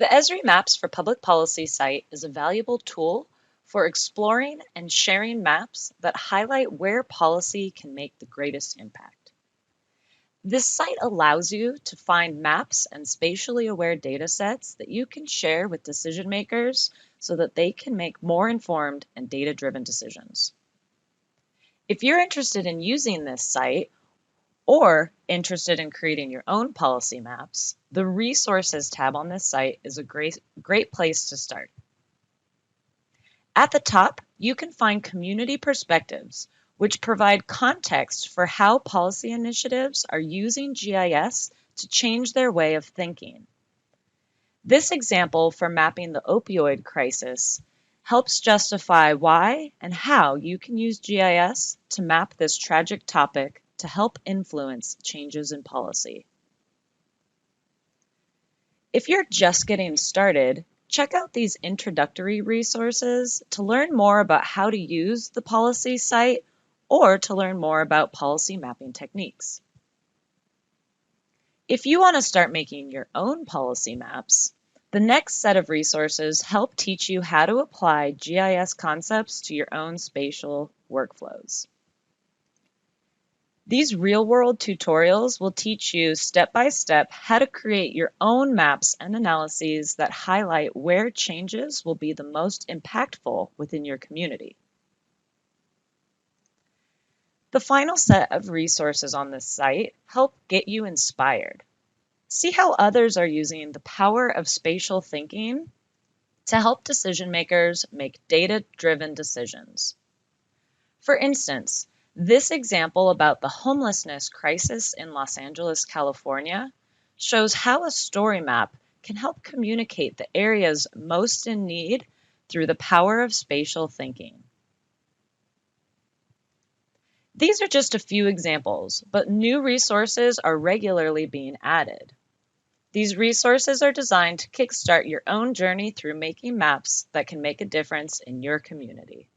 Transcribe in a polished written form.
The Esri Maps for Public Policy site is a valuable tool for exploring and sharing maps that highlight where policy can make the greatest impact. This site allows you to find maps and spatially aware data sets that you can share with decision makers so that they can make more informed and data-driven decisions. If you're interested in using this site, or interested in creating your own policy maps, the Resources tab on this site is a great place to start. At the top, you can find community perspectives, which provide context for how policy initiatives are using GIS to change their way of thinking. This example for mapping the opioid crisis helps justify why and how you can use GIS to map this tragic topic to help influence changes in policy. If you're just getting started, check out these introductory resources to learn more about how to use the policy site or to learn more about policy mapping techniques. If you want to start making your own policy maps, the next set of resources help teach you how to apply GIS concepts to your own spatial workflows. These real-world tutorials will teach you step-by-step how to create your own maps and analyses that highlight where changes will be the most impactful within your community. The final set of resources on this site help get you inspired. See how others are using the power of spatial thinking to help decision makers make data-driven decisions. For instance, this example about the homelessness crisis in Los Angeles, California, shows how a story map can help communicate the areas most in need through the power of spatial thinking. These are just a few examples, but new resources are regularly being added. These resources are designed to kickstart your own journey through making maps that can make a difference in your community.